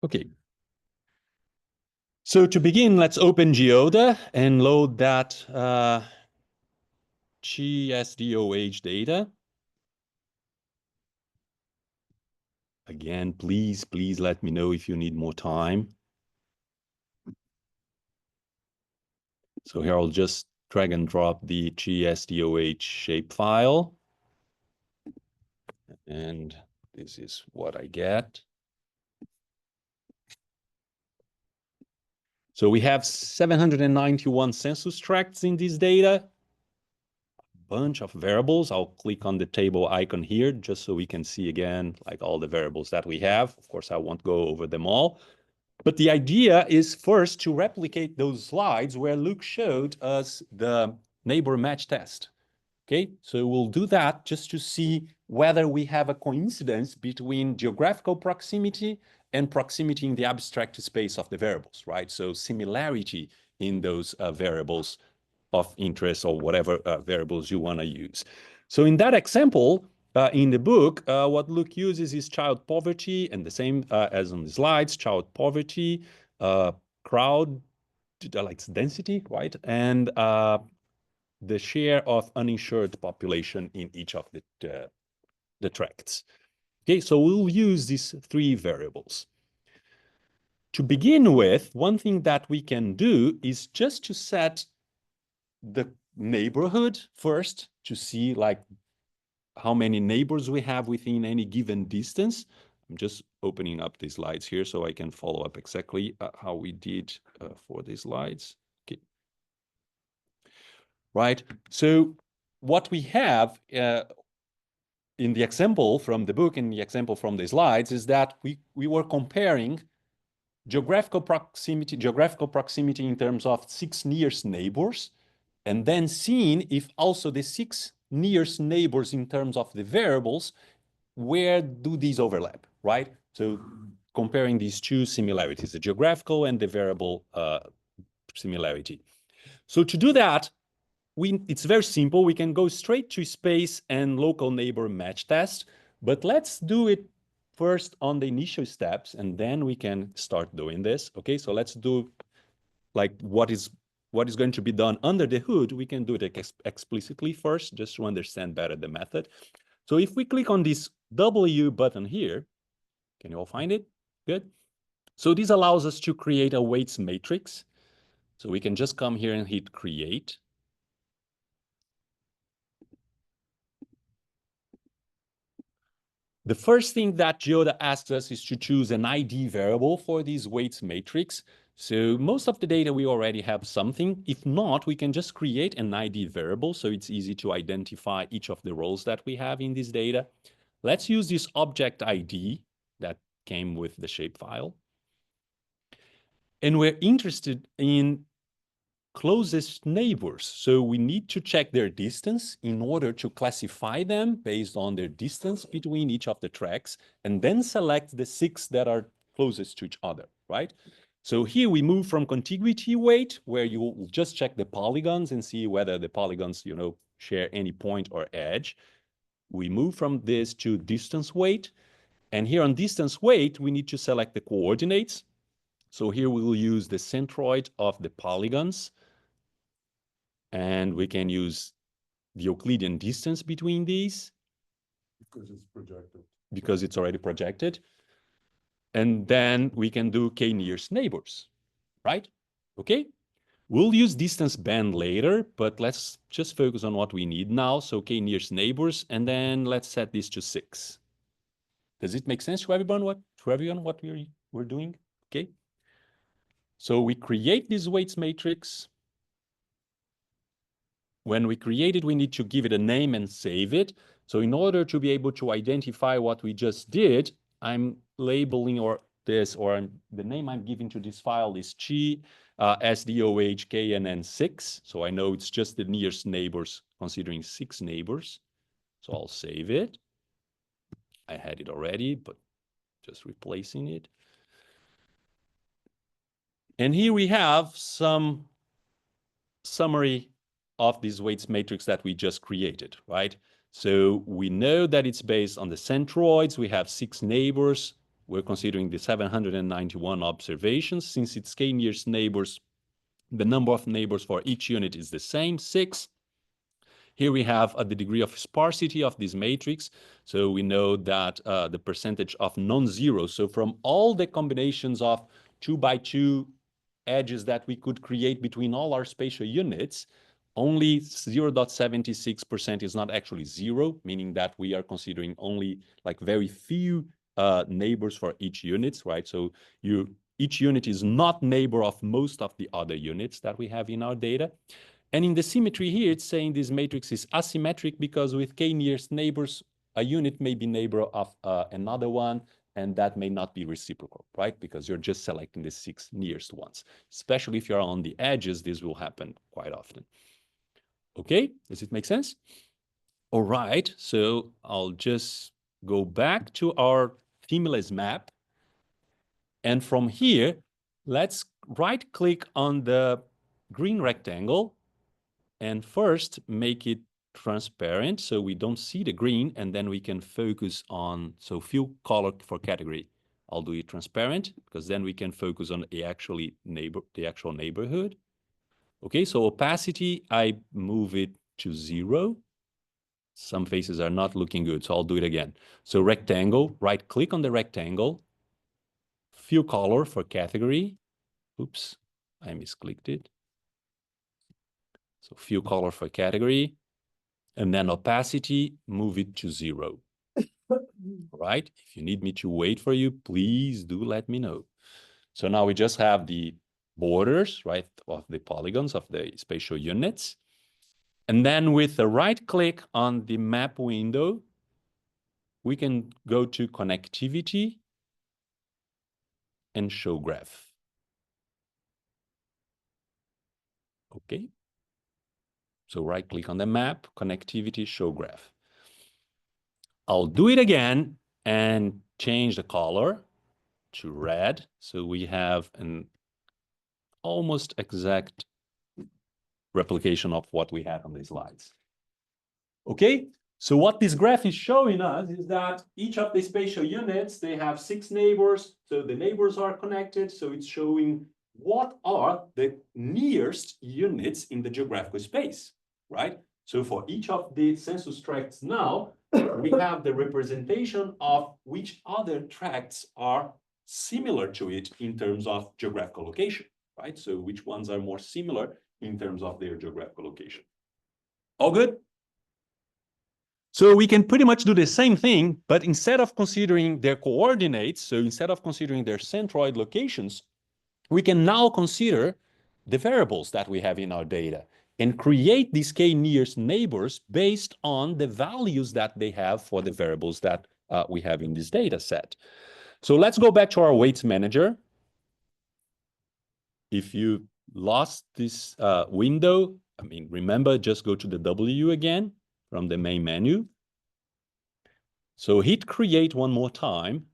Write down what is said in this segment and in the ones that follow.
Okay. So to begin, let's open GeoDa and load that GSDOH data. Again, please let me know if you need more time. So here I'll just drag and drop the GSDOH shapefile. And this is what I get. So we have 791 census tracts in this data. Bunch of variables. I'll click on the table icon here just so we can see again like all the variables that we have. Of course, I won't go over them all. But the idea is first to replicate those slides where Luke showed us the neighbor match test. Okay, so we'll do that just to see whether we have a coincidence between geographical proximity and proximity in the abstract space of the variables, right? So similarity in those variables of interest or whatever variables you want to use. So in that example, in the book, what Luke uses is child poverty, and the same as on the slides, child poverty, crowd, like density, right? And the share of uninsured population in each of the tracts. Okay, so we'll use these three variables. To begin with, one thing that we can do is just to set the neighborhood first to see like how many neighbors we have within any given distance. I'm just opening up the slides here so I can follow up exactly how we did for these slides. Okay. Right, so what we have in the example from the book and the example from the slides is that we were comparing geographical proximity in terms of 6 nearest neighbors, and then seeing if also the 6 nearest neighbors in terms of the variables, where do these overlap, right? So comparing these two similarities, the geographical and the variable similarity. So to do that, it's very simple. We can go straight to space and local neighbor match test, but let's do it first on the initial steps, and then we can start doing this. Okay, so let's do like what is going to be done under the hood. We can do it explicitly first, just to understand better the method. So if we click on this W button here, can you all find it? Good. So this allows us to create a weights matrix. So we can just come here and hit create. The first thing that GeoDa asks us is to choose an ID variable for this weights matrix. So most of the data, we already have something. If not, we can just create an ID variable so it's easy to identify each of the rows that we have in this data. Let's use this object ID that came with the shapefile. And we're interested in closest neighbors. So we need to check their distance in order to classify them based on their distance between each of the tracks, and then select the 6 that are closest to each other, right? So here we move from contiguity weight, where you will just check the polygons and see whether the polygons, share any point or edge. We move from this to distance weight. And here on distance weight, we need to select the coordinates. So here we will use the centroid of the polygons. And we can use the Euclidean distance between these. Because it's projected. Because it's already projected. And then we can do k nearest neighbors, right? Okay. We'll use distance band later, but let's just focus on what we need now. So k nearest neighbors, and then let's set this to 6. Does it make sense to everyone what we're doing? Okay. So we create this weights matrix. When we create it, we need to give it a name and save it. So in order to be able to identify what we just did, I'm labeling the name I'm giving to this file is SDOHKNN6. So I know it's just the nearest neighbors, considering 6 neighbors. So I'll save it. I had it already, but just replacing it. And here we have some summary of this weights matrix that we just created, right? So we know that it's based on the centroids. We have 6 neighbors. we're considering the 791 observations. Since it's k-nearest neighbors, the number of neighbors for each unit is the same, 6. Here we have the degree of sparsity of this matrix. So we know that the percentage of non-zero. So from all the combinations of 2 by 2 edges that we could create between all our spatial units, only 0.76% is not actually 0, meaning that we are considering only like very few neighbors for each unit, right? So each unit is not neighbor of most of the other units that we have in our data. And in the symmetry here, it's saying this matrix is asymmetric because with k-nearest neighbors, a unit may be neighbor of another one, and that may not be reciprocal, right? Because you're just selecting the 6 nearest ones. Especially if you're on the edges, this will happen quite often. Okay, does it make sense? All right, so I'll just go back to our themeless map. And from here, let's right-click on the green rectangle and first make it transparent so we don't see the green, and then we can focus on, so fill color for category. I'll do it transparent because then we can focus on the actual neighborhood. Okay, so opacity, I move it to 0. Some faces are not looking good, so I'll do it again. So rectangle, right click on the rectangle, fill color for category. Oops, I misclicked it. So fill color for category. And then opacity, move it to 0. Right? If you need me to wait for you, please do let me know. So now we just have the borders, right, of the polygons of the spatial units. And then with a right click on the map window, we can go to connectivity and show graph. Okay. So right click on the map, connectivity, show graph. I'll do it again and change the color to red. So we have an almost exact replication of what we had on these slides. Okay, so what this graph is showing us is that each of the spatial units, they have 6 neighbors. So the neighbors are connected. So it's showing what are the nearest units in the geographical space, right? So for each of the census tracts now, we have the representation of which other tracts are similar to it in terms of geographical location, right? So which ones are more similar in terms of their geographical location. All good? So we can pretty much do the same thing, but instead of considering their coordinates, so instead of considering their centroid locations, we can now consider the variables that we have in our data and create these k-nearest neighbors based on the values that they have for the variables that we have in this data set. So let's go back to our weights manager. If you lost this window, I mean, remember, just go to the W again from the main menu. So hit create one more time.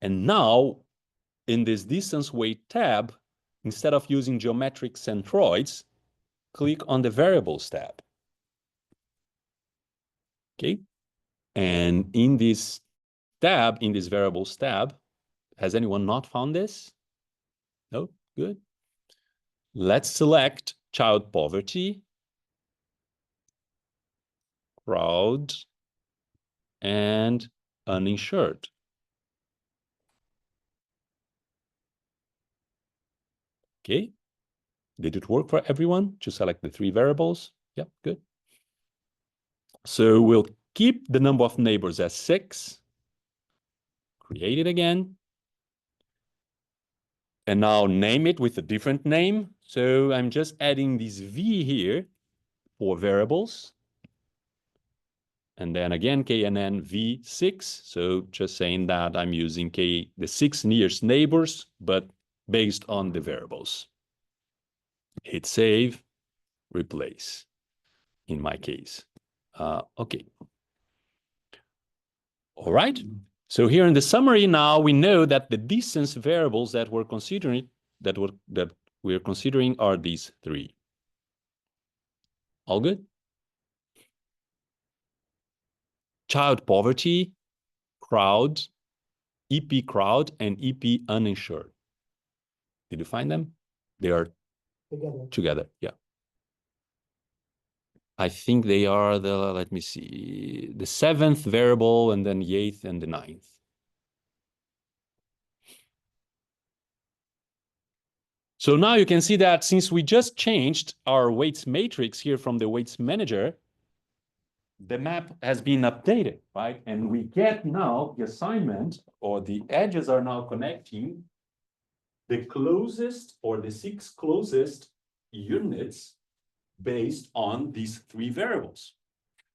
And now in this distance weight tab, instead of using geometric centroids, click on the variables tab. Okay. And in this tab, in this variables tab, has anyone not found this? No? Good. Let's select child poverty, crowd, and uninsured. Okay. Did it work for everyone to select the 3 variables? Yep, good. So we'll keep the number of neighbors as 6. Create it again. And now name it with a different name. So I'm just adding this V here for variables. And then again, KNN V6. So just saying that I'm using the 6 nearest neighbors, but based on the variables. Hit save, replace, in my case. Okay. All right. So here in the summary now, we know that the distance variables that we're considering are these 3. All good? Child poverty, crowd, EP crowd and EP uninsured. Did you find them? They are together. Yeah. I think they are the, let me see, the 7th variable and then the 8th and the 9th. So now you can see that since we just changed our weights matrix here from the weights manager, the map has been updated, right? And we get now the assignment, or the edges are now connecting the closest or the 6 closest units based on these 3 variables.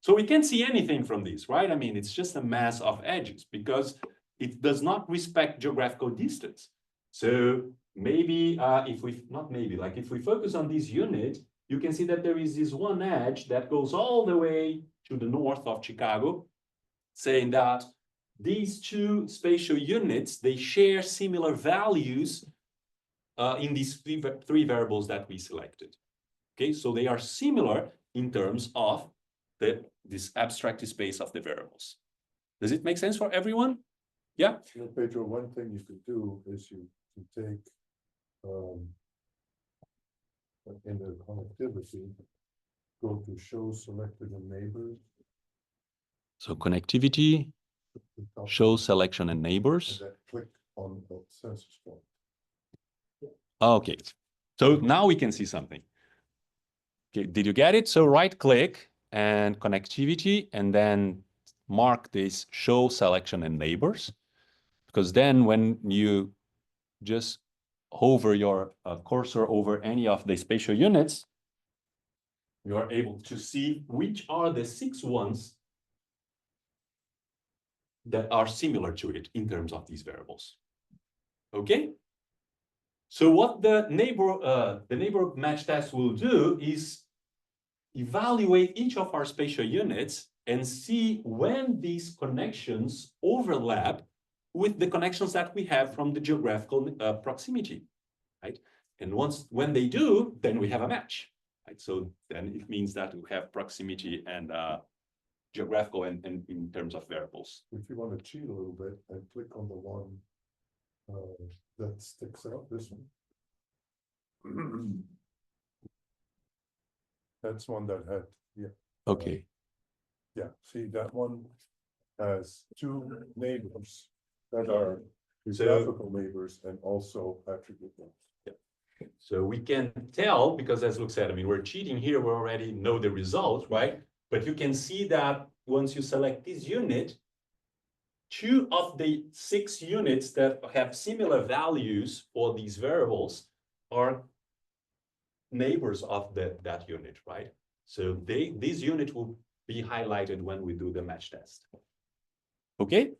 So we can't see anything from this, right? I mean, it's just a mass of edges because it does not respect geographical distance. So maybe if we focus on this unit, you can see that there is this one edge that goes all the way to the north of Chicago, saying that these 2 spatial units, they share similar values in these 3 variables that we selected. Okay, so they are similar in terms of this abstract space of the variables. Does it make sense for everyone? Yeah? Pedro, one thing you could do is you take in the connectivity, go to show selected and neighbors. So connectivity, show selection and neighbors. And then click on the census point. Okay, so now we can see something. Okay, did you get it? So right click and connectivity, and then mark this show selection and neighbors, because then when you just hover your cursor over any of the spatial units, you are able to see which are the 6 ones that are similar to it in terms of these variables. Okay? So what the neighborhood match test will do is evaluate each of our spatial units and see when these connections overlap with the connections that we have from the geographical proximity, right? And when they do, then we have a match, right? So then it means that we have proximity and geographical and in terms of variables. If you want to cheat a little bit and click on the one that sticks out, this one. That's one that had, yeah. Okay. Yeah, see that one has 2 neighbors that are geographical neighbors and also attribute ones. Yeah. So we can tell, because as Luke said, I mean, we're cheating here, we already know the result, right? But you can see that once you select this unit, 2 of the 6 units that have similar values for these variables are neighbors of that unit, right? So this unit will be highlighted when we do the match test. Okay?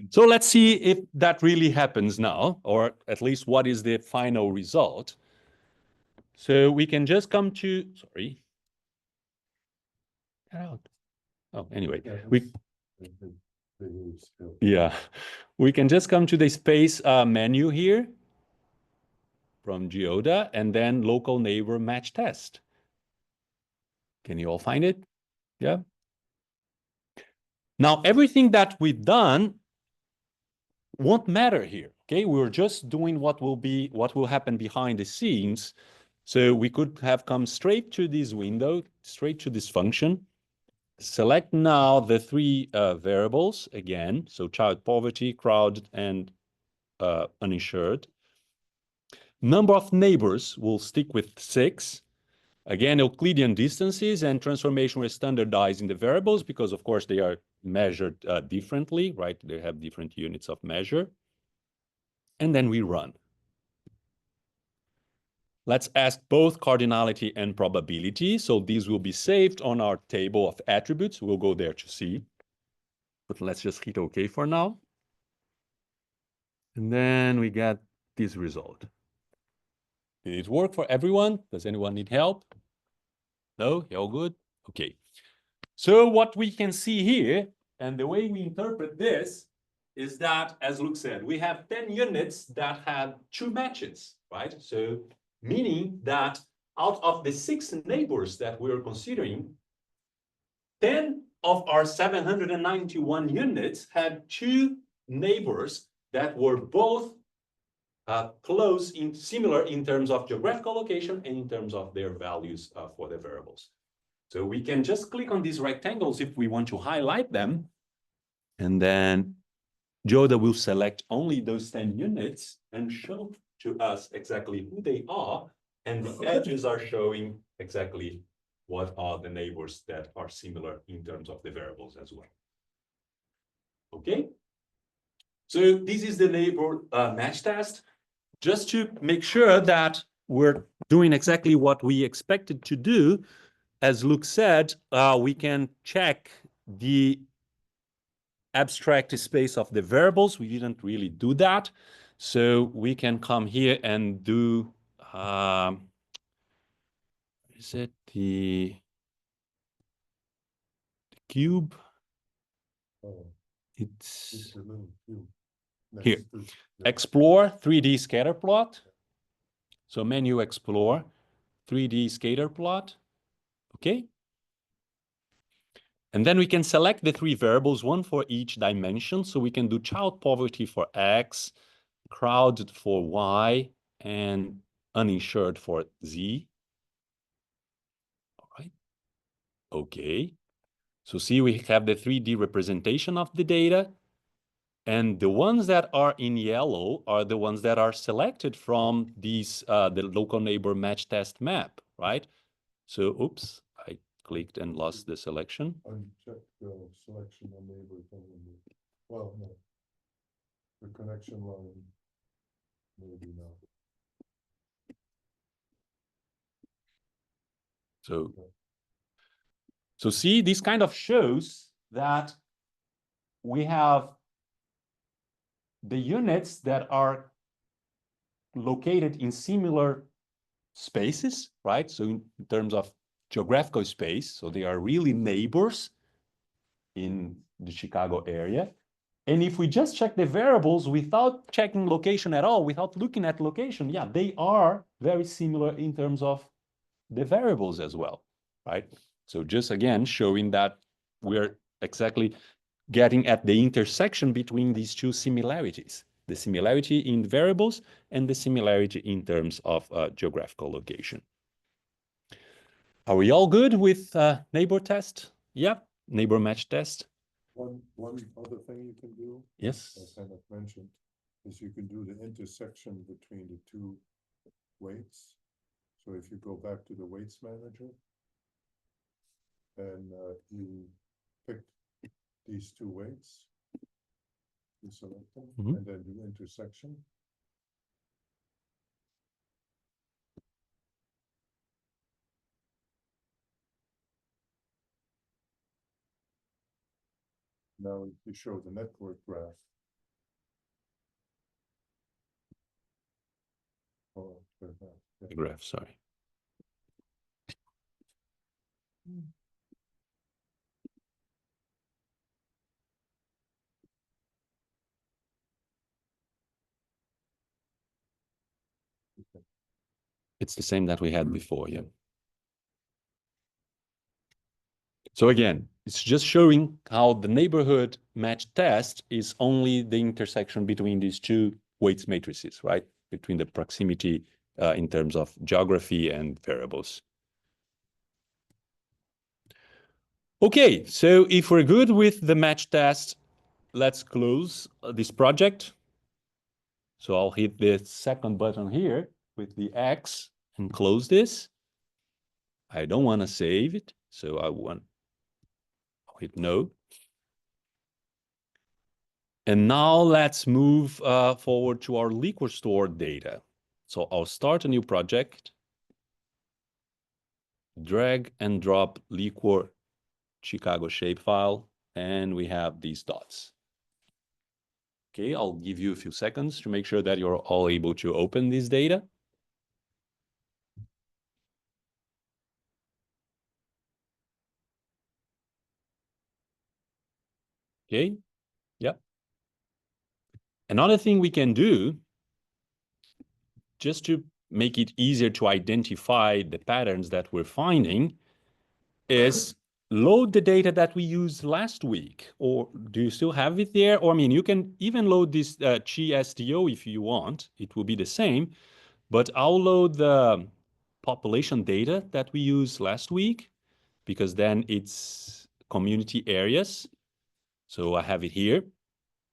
So let's see if that really happens now, or at least what is the final result. So we can just come to, sorry. Get out. Oh, anyway, we can just come to the space menu here from GeoDa and then local neighbor match test. Can you all find it? Yeah. Now, everything that we've done won't matter here, okay? We're just doing what will happen behind the scenes. So we could have come straight to this window, straight to this function. Select now the 3 variables again. So child poverty, crowd, and uninsured. Number of neighbors will stick with 6. Again, Euclidean distances and transformation were standardized in the variables because, of course, they are measured differently, right? They have different units of measure. And then we run. Let's ask both cardinality and probability. So these will be saved on our table of attributes. We'll go there to see. But let's just hit OK for now. And then we get this result. Did it work for everyone? Does anyone need help? No? You all good? Okay. So what we can see here, and the way we interpret this, is that, as Luke said, we have 10 units that had 2 matches, right? So meaning that out of the 6 neighbors that we're considering, 10 of our 791 units had 2 neighbors that were both similar in terms of geographical location and in terms of their values for the variables. So we can just click on these rectangles if we want to highlight them. And then GeoDa will select only those 10 units and show to us exactly who they are. And the edges are showing exactly what are the neighbors that are similar in terms of the variables as well. Okay. So this is the neighbor match test. Just to make sure that we're doing exactly what we expected to do, as Luke said, we can check the abstract space of the variables. We didn't really do that. So we can come here and do, is it the cube? It's the little cube here. to, Explore 3D scatter plot. So menu explore 3D scatter plot. Okay. And then we can select the three variables, one for each dimension. So we can do child poverty for X, crowded for Y, and uninsured for Z. All right. Okay. So see, we have the 3D representation of the data. And the ones that are in yellow are the ones that are selected from these, the local neighbor match test map, right? So, oops, I clicked and lost the selection. Uncheck the selection on neighbor thing. Well, no. The connection line, maybe not. So see, this kind of shows that we have the units that are located in similar spaces, right? So in terms of geographical space, so they are really neighbors in the Chicago area. And if we just check the variables without checking location at all, without looking at location, yeah, they are very similar in terms of the variables as well, right? So just again, showing that we're exactly getting at the intersection between these two similarities, the similarity in variables and the similarity in terms of geographical location. Are we all good with neighbor test? Yeah, neighbor match test. One other thing you can do, Yes. as I mentioned, is you can do the intersection between the two weights. So if you go back to the weights manager and you pick these two weights, you select them and then do intersection. Now you show the network graph. Oh, The graph, sorry. It's the same that we had before, yeah. So again, it's just showing how the neighborhood match test is only the intersection between these two weights matrices, right? Between the proximity in terms of geography and variables. Okay, so if we're good with the match test, let's close this project. So I'll hit the second button here with the X and close this. I don't want to save it, so I'll hit no. And now let's move forward to our liquor store data. So I'll start a new project, drag and drop liquor Chicago shapefile, and we have these dots. Okay, I'll give you a few seconds to make sure that you're all able to open this data. Okay, yeah. Another thing we can do, just to make it easier to identify the patterns that we're finding, is load the data that we used last week, or do you still have it there? Or I mean, you can even load this GSDO if you want. It will be the same, but I'll load the population data that we used last week, because then it's community areas. So I have it here,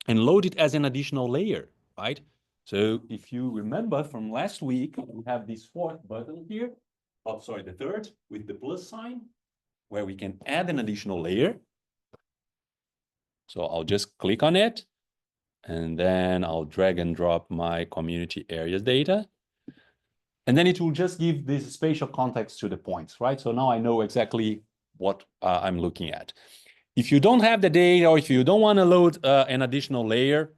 and load it as an additional layer, right? So if you remember from last week, we have this fourth button here. Oh, sorry, the third with the plus sign, where we can add an additional layer. So I'll just click on it, and then I'll drag and drop my community areas data. And then it will just give this spatial context to the points, right? So now I know exactly what I'm looking at. If you don't have the data, or if you don't want to load an additional layer,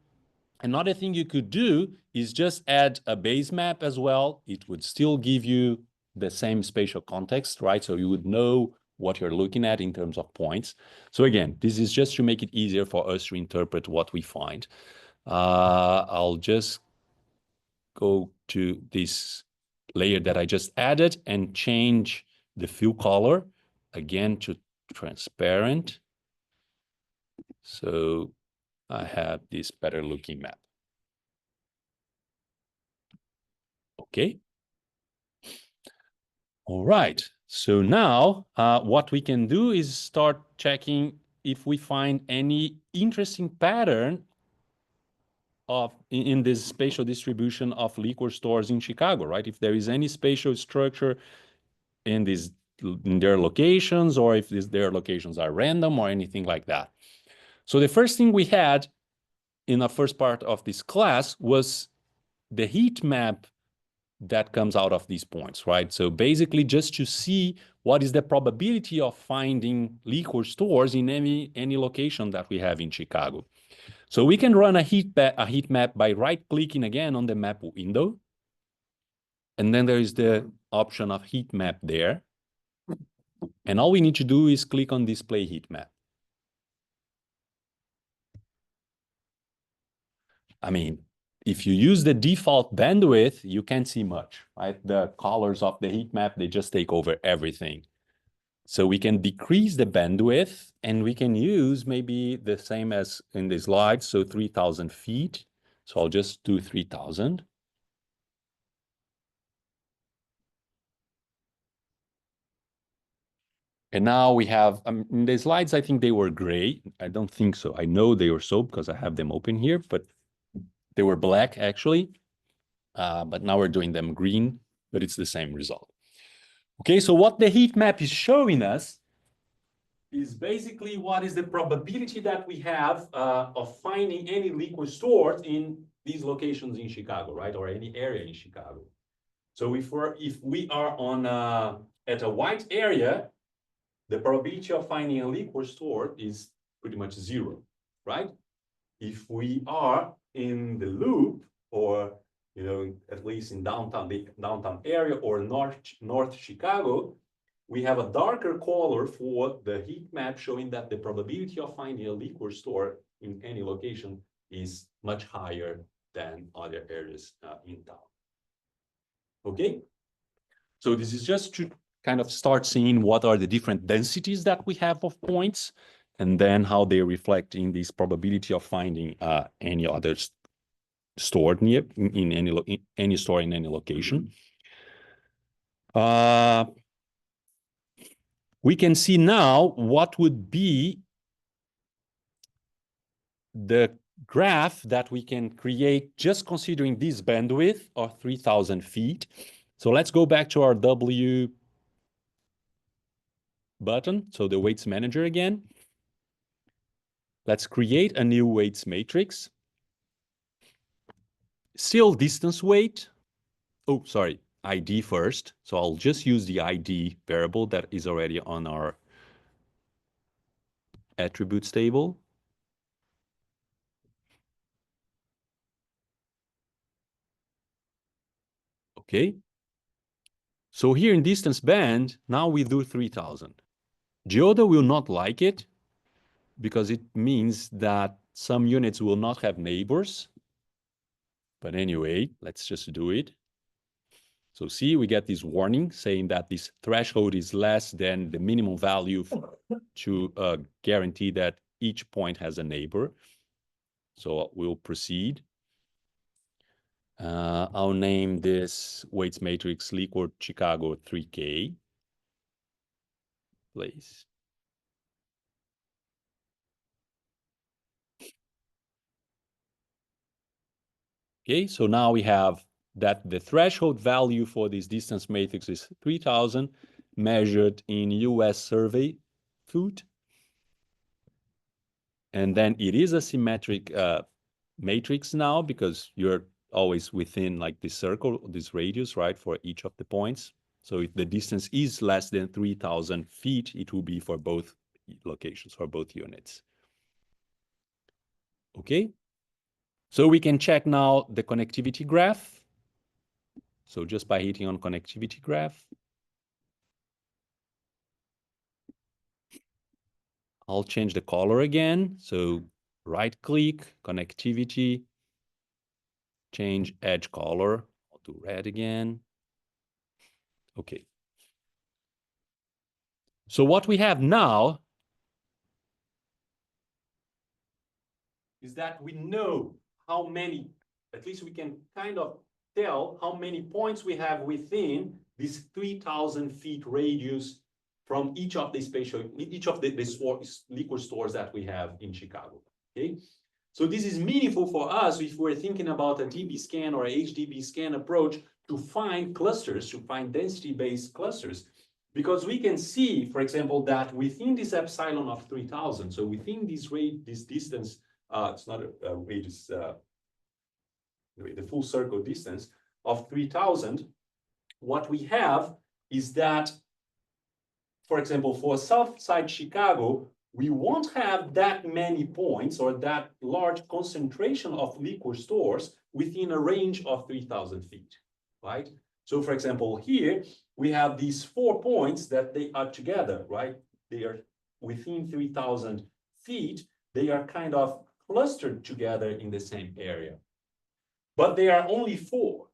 another thing you could do is just add a base map as well. It would still give you the same spatial context, right? So you would know what you're looking at in terms of points. So again, this is just to make it easier for us to interpret what we find. I'll just go to this layer that I just added and change the fill color again to transparent. So I have this better looking map. Okay. All right. So now what we can do is start checking if we find any interesting pattern in this spatial distribution of liquor stores in Chicago, right? If there is any spatial structure in their locations, or if their locations are random or anything like that. So the first thing we had in the first part of this class was the heat map that comes out of these points, right? So basically just to see what is the probability of finding liquor stores in any location that we have in Chicago. So we can run a heat map by right-clicking again on the map window. And then there is the option of heat map there. And all we need to do is click on display heat map. I mean, if you use the default bandwidth, you can't see much, right? The colors of the heat map, they just take over everything. So we can decrease the bandwidth, and we can use maybe the same as in the slides, so 3,000 feet. So I'll just do 3,000. And now we have, in the slides, I think they were gray. I don't think so. I know they were so because I have them open here, but they were black actually. But now we're doing them green, but it's the same result. Okay, so what the heat map is showing us is basically what is the probability that we have of finding any liquor stores in these locations in Chicago, right? Or any area in Chicago. So if we are on at a white area, the probability of finding a liquor store is pretty much zero, right? If we are in the loop, or at least in the downtown area or North Chicago, we have a darker color for the heat map showing that the probability of finding a liquor store in any location is much higher than other areas in town. Okay, so this is just to kind of start seeing what are the different densities that we have of points, and then how they reflect in this probability of finding any other stored near in any store in any location. We can see now what would be the graph that we can create just considering this bandwidth of 3,000 feet. So let's go back to our W button, so the weights manager again. Let's create a new weights matrix. Still distance weight. Oh, sorry, ID first. So I'll just use the ID variable that is already on our attributes table. Okay. So here in distance band, now we do 3,000. GeoDa will not like it because it means that some units will not have neighbors. But anyway, let's just do it. So see, we get this warning saying that this threshold is less than the minimum value to guarantee that each point has a neighbor. So we'll proceed. I'll name this weights matrix liquid Chicago 3K, please. Okay, so now we have that the threshold value for this distance matrix is 3,000 measured in US survey foot. And then it is a symmetric matrix now because you're always within like this circle, this radius, right, for each of the points. So if the distance is less than 3,000 feet, it will be for both locations, for both units. Okay, so we can check now the connectivity graph. So just by hitting on connectivity graph, I'll change the color again. So right click, connectivity, change edge color. I'll do red again. Okay. So what we have now is that we know how many, at least we can kind of tell how many points we have within this 3,000 feet radius from each of the liquor stores that we have in Chicago, okay? So this is meaningful for us if we're thinking about a DBScan or a HDBScan approach to find clusters, to find density-based clusters, because we can see, for example, that within this epsilon of 3,000, so within this distance, it's not a radius, the full circle distance of 3,000, what we have is that, for example, for South Side Chicago, we won't have that many points or that large concentration of liquor stores within a range of 3,000 feet, right? So for example, here we have these 4 points that they are together, right? They are within 3,000 feet. They are kind of clustered together in the same area, but they are only 4.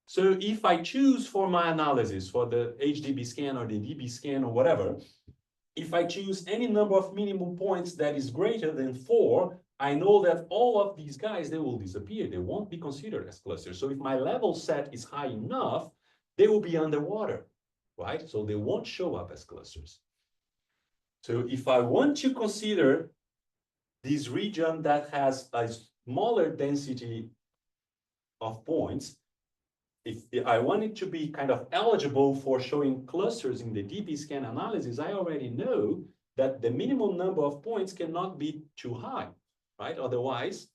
So if I choose for my analysis for the HDBScan or the DBScan or whatever, if I choose any number of minimum points that is greater than 4, I know that all of these guys, they will disappear. They won't be considered as clusters. So if my level set is high enough, they will be underwater, right? So they won't show up as clusters. So if I want to consider this region that has a smaller density of points, if I want it to be kind of eligible for showing clusters in the DBScan analysis, I already know that the minimum number of points cannot be too high, right? Otherwise,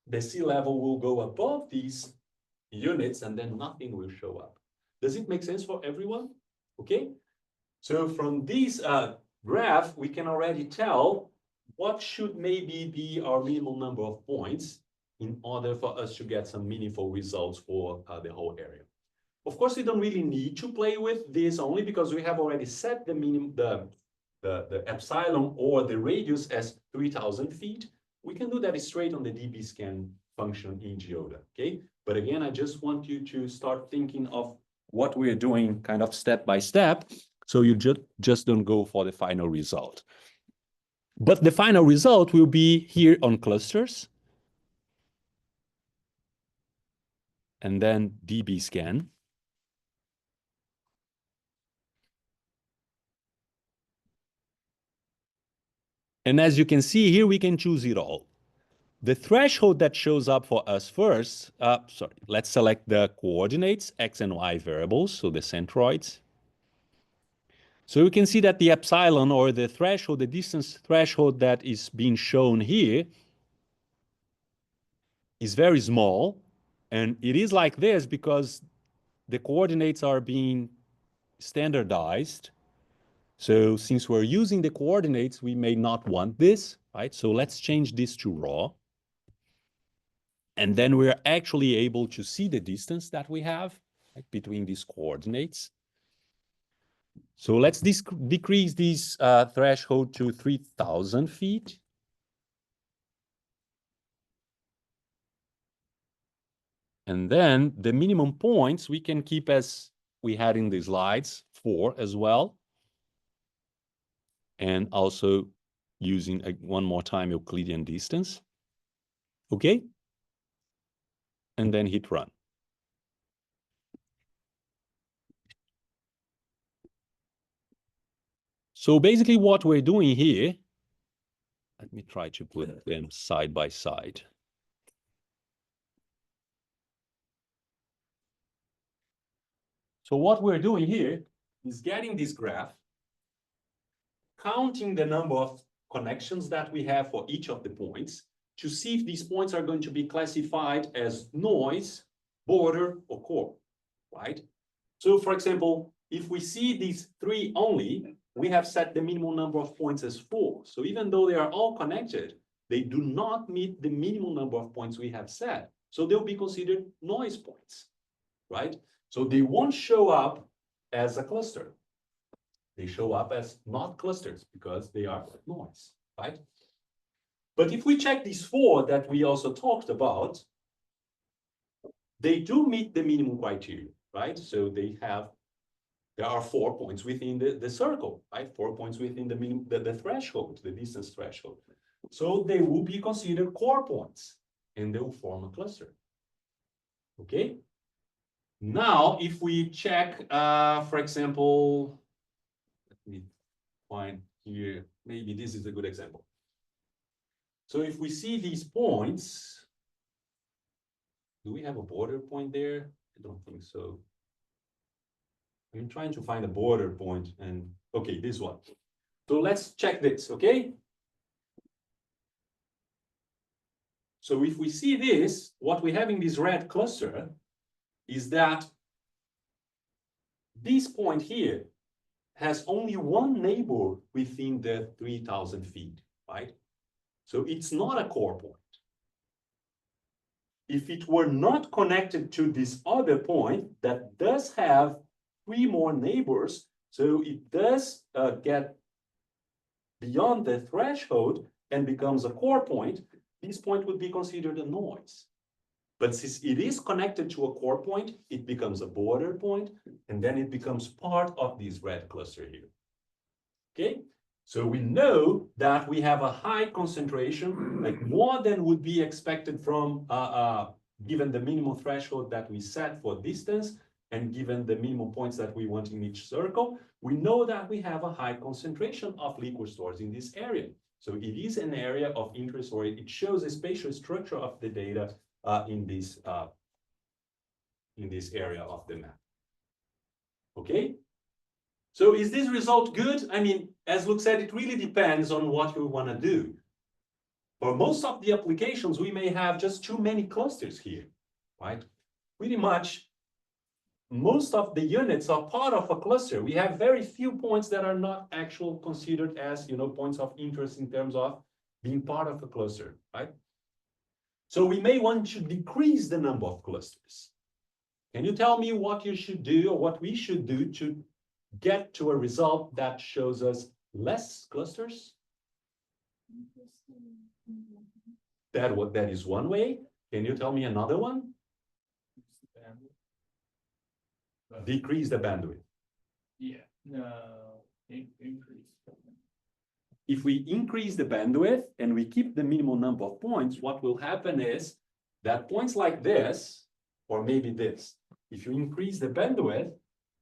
the sea level will go above these units and then nothing will show up. Does it make sense for everyone? Okay. So from this graph, we can already tell what should maybe be our minimum number of points in order for us to get some meaningful results for the whole area. Of course, we don't really need to play with this only because we have already set the minimum, the epsilon or the radius as 3,000 feet. We can do that straight on the DBScan function in GeoDa, okay? But again, I just want you to start thinking of what we're doing kind of step by step, so you just don't go for the final result. But the final result will be here on clusters, and then DBScan. And as you can see here, we can choose it all. The threshold that shows up for us first, let's select the coordinates, X and Y variables, so the centroids. So you can see that the epsilon or the threshold, the distance threshold that is being shown here is very small. And it is like this because the coordinates are being standardized. So since we're using the coordinates, we may not want this, right? So let's change this to raw. And then we're actually able to see the distance that we have, right, between these coordinates. So let's decrease this threshold to 3,000 feet. And then the minimum points we can keep as we had in the slides, 4 as well. And also using one more time Euclidean distance. Okay? And then hit run. So basically what we're doing here, let me try to put them side by side. So what we're doing here is getting this graph, counting the number of connections that we have for each of the points to see if these points are going to be classified as noise, border, or core, right? So for example, if we see these 3 only, we have set the minimum number of points as 4. So even though they are all connected, they do not meet the minimum number of points we have set. So they'll be considered noise points, right? So they won't show up as a cluster. They show up as not clusters because they are noise, right? But if we check these 4 that we also talked about, they do meet the minimum criteria, right? So there are 4 points within the circle, right? 4 points within the threshold, the distance threshold. So they will be considered core points and they will form a cluster. Okay? Now, if we check, for example, let me find here, maybe this is a good example. So if we see these points, do we have a border point there? I don't think so. I'm trying to find a border point and, okay, this one. So let's check this, okay? So if we see this, what we have in this red cluster is that this point here has only one neighbor within the 3,000 feet, right? So it's not a core point. If it were not connected to this other point that does have 3 more neighbors, so it does get beyond the threshold and becomes a core point, this point would be considered a noise. But since it is connected to a core point, it becomes a border point, and then it becomes part of this red cluster here. Okay? So we know that we have a high concentration, like more than would be expected from, given the minimum threshold that we set for distance, and given the minimum points that we want in each circle, we know that we have a high concentration of liquid stores in this area. So it is an area of interest, or it shows a spatial structure of the data in this area of the map. Okay? So is this result good? I mean, as Luke said, it really depends on what you want to do. For most of the applications, we may have just too many clusters here, right? Pretty much, most of the units are part of a cluster. We have very few points that are not actually considered as, points of interest in terms of being part of a cluster, right? So we may want to decrease the number of clusters. Can you tell me what you should do or what we should do to get to a result that shows us less clusters? That is one way. Can you tell me another one? Decrease the bandwidth. Yeah, no, increase. If we increase the bandwidth and we keep the minimum number of points, what will happen is that points like this, or maybe this, if you increase the bandwidth,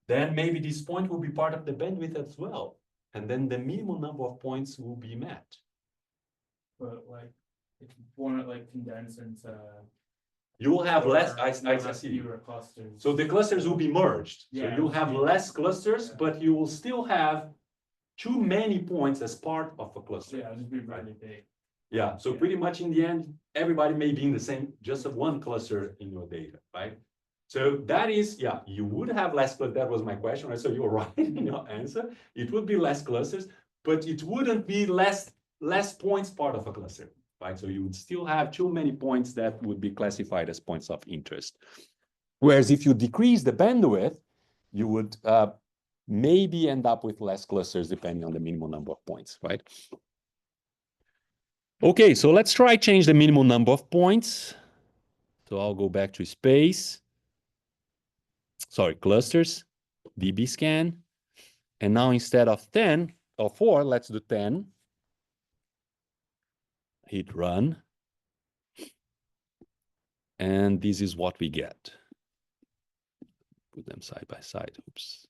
then maybe this point will be part of the bandwidth as well. And then the minimum number of points will be met. But like, if you want to like condense into, You will have less, you'll I have see. fewer clusters. So the clusters will be merged. So Yeah, you'll have less clusters, yeah. but you will still have too many points as part of a cluster. Yeah, it'll just be really big. Yeah, so Yeah. pretty much in the end, everybody may be in the same, just one cluster in your data, right? So that is, yeah, you would have less, but that was my question, right? So you're right in your answer. It would be less clusters, but it wouldn't be less points part of a cluster, right? So you would still have too many points that would be classified as points of interest. Whereas if you decrease the bandwidth, you would maybe end up with less clusters depending on the minimum number of points, right? Okay, so let's try change the minimum number of points. So I'll go back to space. Sorry, clusters, DBScan. And now instead of 10 or 4, let's do 10. Hit run. And this is what we get. Put them side by side. Oops.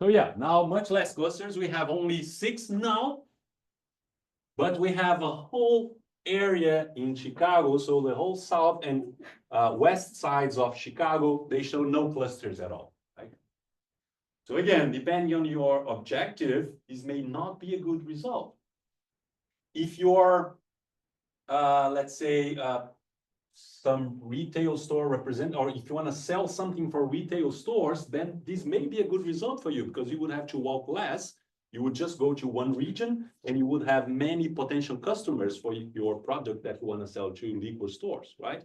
So yeah, now much less clusters. We have only 6 now. But we have a whole area in Chicago. So the whole south and west sides of Chicago, they show no clusters at all. Right? So again, depending on your objective, this may not be a good result. If you're, let's say, some retail store or if you want to sell something for retail stores, then this may be a good result for you because you would have to walk less. You would just go to one region and you would have many potential customers for your product that you want to sell to liquor stores, right?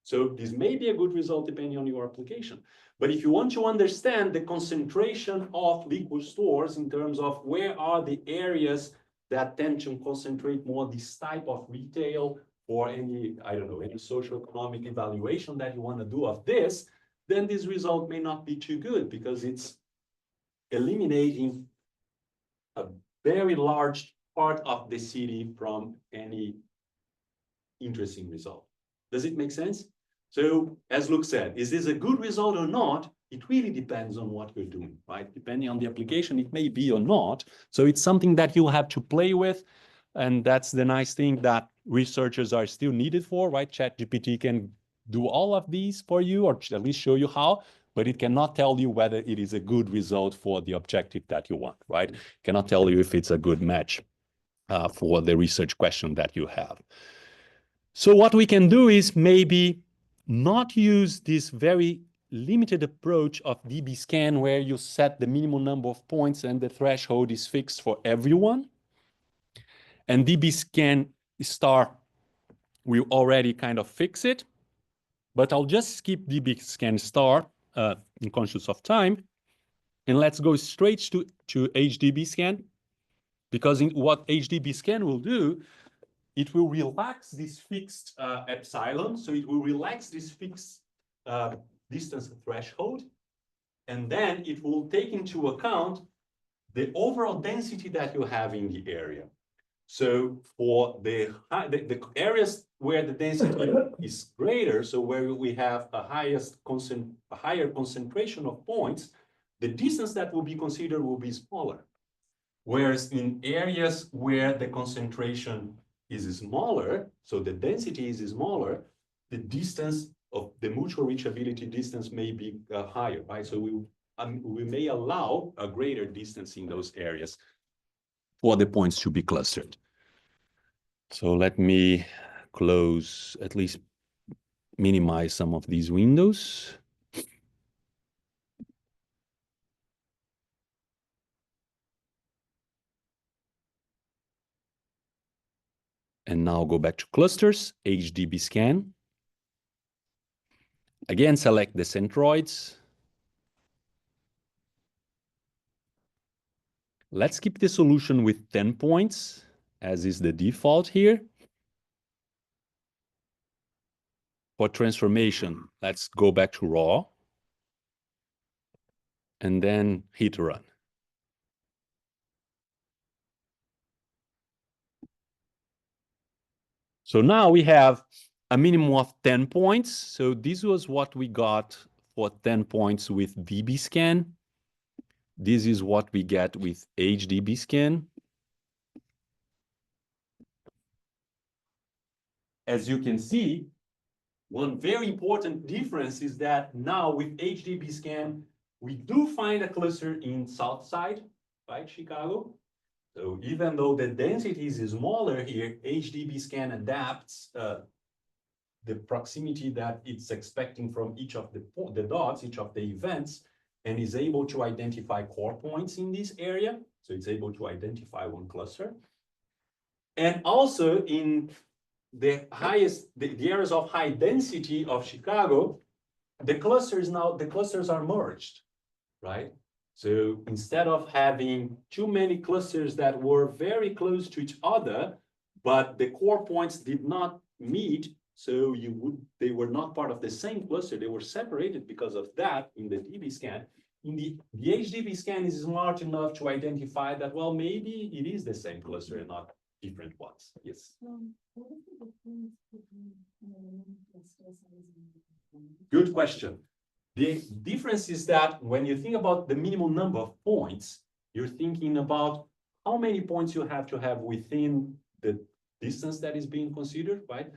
So this may be a good result depending on your application. But if you want to understand the concentration of liquor stores in terms of where are the areas that tend to concentrate more this type of retail or any, I don't know, any social economic evaluation that you want to do of this, then this result may not be too good because it's eliminating a very large part of the city from any interesting result. Does it make sense? So as Luke said, is this a good result or not? It really depends on what you're doing, right? Depending on the application, it may be or not. So it's something that you'll have to play with. And that's the nice thing that researchers are still needed for, right? ChatGPT can do all of these for you, or at least show you how, but it cannot tell you whether it is a good result for the objective that you want, right? It cannot tell you if it's a good match for the research question that you have. So what we can do is maybe not use this very limited approach of DBScan where you set the minimum number of points and the threshold is fixed for everyone. And DBScan star will already kind of fix it. But I'll just skip DBScan star in conscious of time. And let's go straight to HDBScan. Because what HDBScan will do, it will relax this fixed epsilon. So it will relax this fixed distance threshold. And then it will take into account the overall density that you have in the area. So for the areas where the density is greater, so where we have a higher concentration of points, the distance that will be considered will be smaller. Whereas in areas where the concentration is smaller, so the density is smaller, the distance of the mutual reachability distance may be higher, right? So we may allow a greater distance in those areas for the points to be clustered. So let me close, at least minimize some of these windows. And now go back to clusters, HDBScan. Again, select the centroids. Let's keep the solution with 10 points, as is the default here. For transformation, let's go back to raw. And then hit run. So now we have a minimum of 10 points. So this was what we got for 10 points with DBScan. This is what we get with HDBScan. As you can see, one very important difference is that now with HDBScan, we do find a cluster in south side, right, Chicago. So even though the density is smaller here, HDBScan adapts the proximity that it's expecting from each of the dots, each of the events, and is able to identify core points in this area. So it's able to identify one cluster. And also in the areas of high density of Chicago, the clusters are merged, right? So instead of having too many clusters that were very close to each other, but the core points did not meet, so they were not part of the same cluster. They were separated because of that in the DBScan. In the HDBScan is smart enough to identify that, well, maybe it is the same cluster and not different ones. Yes. Good question. The difference is that when you think about the minimum number of points, you're thinking about how many points you have to have within the distance that is being considered, right?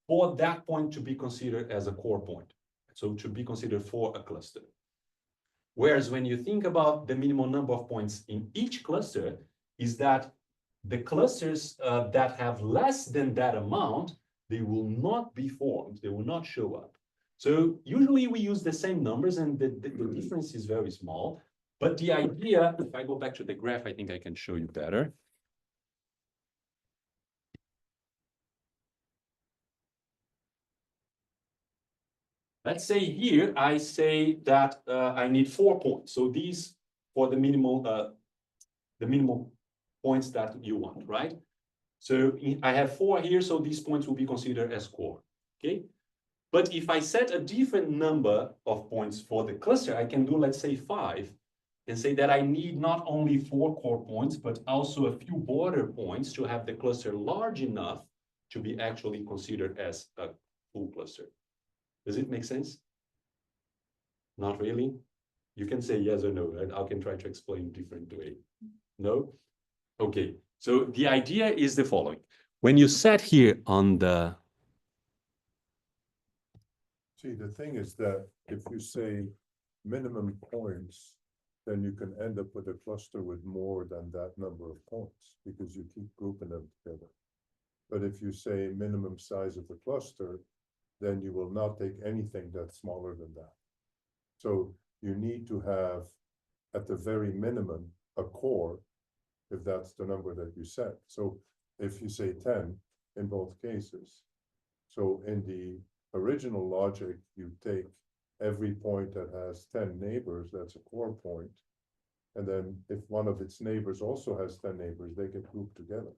For that point to be considered as a core point. So to be considered for a cluster. Whereas when you think about the minimum number of points in each cluster, is that the clusters that have less than that amount, they will not be formed, they will not show up. So usually we use the same numbers and the difference is very small. But the idea, if I go back to the graph, I think I can show you better. Let's say here, I say that I need 4 points. So these for the minimum points that you want, right? So I have 4 here, so these points will be considered as core, okay? But if I set a different number of points for the cluster, I can do, let's say 5, and say that I need not only 4 core points, but also a few border points to have the cluster large enough to be actually considered as a full cluster. Does it make sense? Not really? You can say yes or no, right? I can try to explain different way. No? Okay, so the idea is the following. When you set here on the... See, the thing is that if you say minimum points, then you can end up with a cluster with more than that number of points because you keep grouping them together. But if you say minimum size of the cluster, then you will not take anything that's smaller than that. So you need to have, at the very minimum, a core, if that's the number that you set. So if you say 10 in both cases, so in the original logic, you take every point that has 10 neighbors, that's a core point. And then if one of its neighbors also has 10 neighbors, they get grouped together.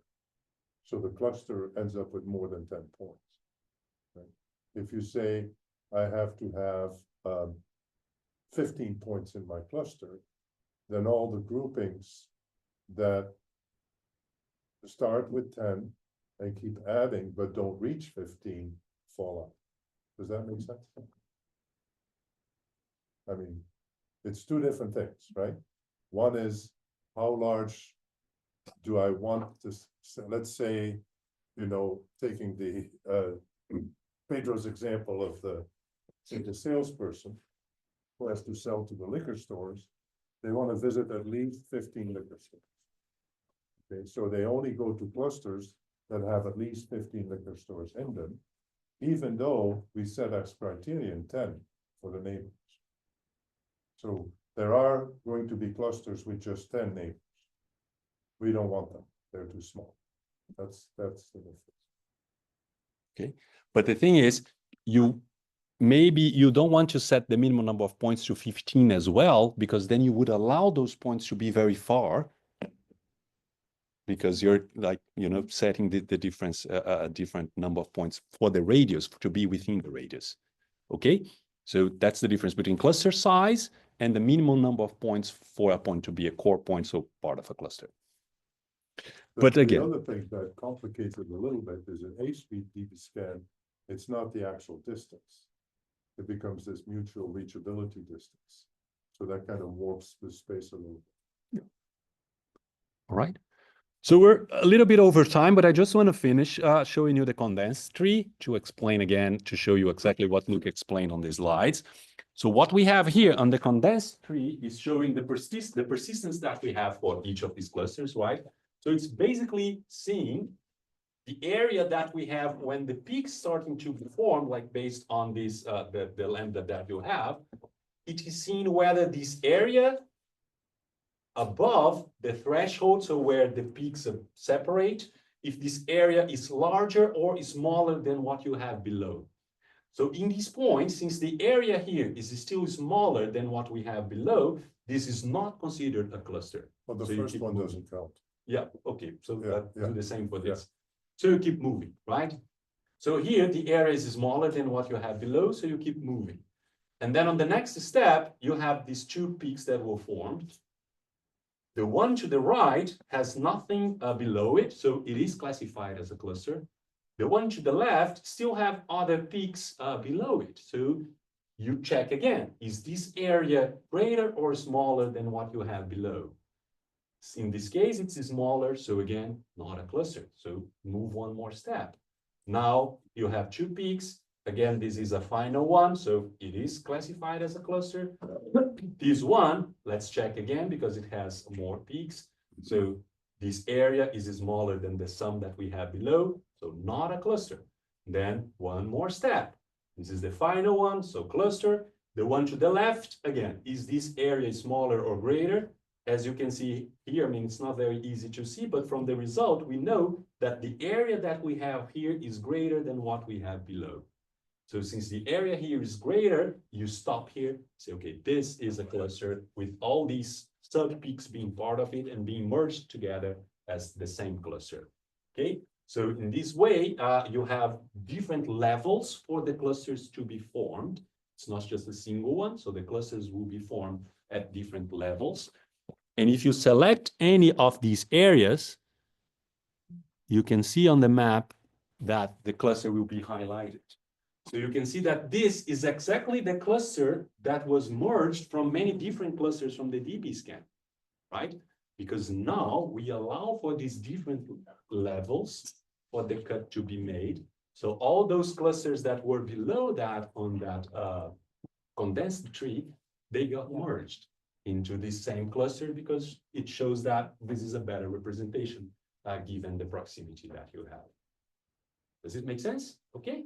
So the cluster ends up with more than 10 points. Right? If you say, I have to have 15 points in my cluster, then all the groupings that start with 10 and keep adding, but don't reach 15 fall out. Does that make sense? I mean, it's 2 different things, right? One is how large do I want to, let's say, you know, taking the Pedro's example of the salesperson who has to sell to the liquor stores, they want to visit at least 15 liquor stores. Okay, so they only go to clusters that have at least 15 liquor stores in them, even though we set as criterion 10 for the neighbors. So there are going to be clusters with just 10 neighbors. We don't want them. They're too small. That's the difference. Okay, but the thing is, maybe you don't want to set the minimum number of points to 15 as well, because then you would allow those points to be very far, because you're like, you know, setting the difference, a different number of points for the radius to be within the radius. Okay, so that's the difference between cluster size and the minimum number of points for a point to be a core point, so part of a cluster. But again, the other thing that complicates it a little bit is an HDBScan, it's not the actual distance. It becomes this mutual reachability distance. So that kind of warps the space a little bit. All right. So we're a little bit over time, but I just want to finish showing you the condensed tree to explain again, to show you exactly what Luke explained on the slides. So what we have here on the condensed tree is showing the persistence that we have for each of these clusters, right? So it's basically seeing the area that we have when the peaks starting to form, like based on this, the lambda that you have, it is seeing whether this area above the threshold, so where the peaks separate, if this area is larger or is smaller than what you have below. So in this point, since the area here is still smaller than what we have below, this is not considered a cluster. Well, the so first one doesn't count. Yeah, okay, so do the same for this. So you keep moving, right? So here the area is smaller than what you have below, so you keep moving. And then on the next step, you have these two peaks that were formed. The one to the right has nothing below it, so it is classified as a cluster. The one to the left still have other peaks below it. So you check again, is this area greater or smaller than what you have below? In this case, it's smaller, so again, not a cluster. So move one more step. Now you have two peaks. Again, this is a final one, so it is classified as a cluster. This one, let's check again because it has more peaks. So this area is smaller than the sum that we have below, so not a cluster. Then one more step. This is the final one, so cluster. The one to the left, again, is this area smaller or greater? As you can see here, I mean, it's not very easy to see, but from the result, we know that the area that we have here is greater than what we have below. So since the area here is greater, you stop here, say, okay, this is a cluster with all these sub-peaks being part of it and being merged together as the same cluster, okay? So in this way, you have different levels for the clusters to be formed. It's not just a single one, so the clusters will be formed at different levels. And if you select any of these areas, you can see on the map that the cluster will be highlighted. So you can see that this is exactly the cluster that was merged from many different clusters from the DBScan, right? Because now we allow for these different levels for the cut to be made. So all those clusters that were below that on that condensed tree, they got merged into this same cluster because it shows that this is a better representation given the proximity that you have. Does it make sense? Okay.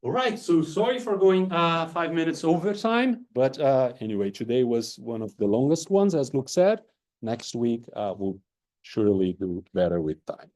All right, so sorry for going 5 minutes over time, but anyway, today was one of the longest ones, as Luke said. Next week, we'll surely do better with time.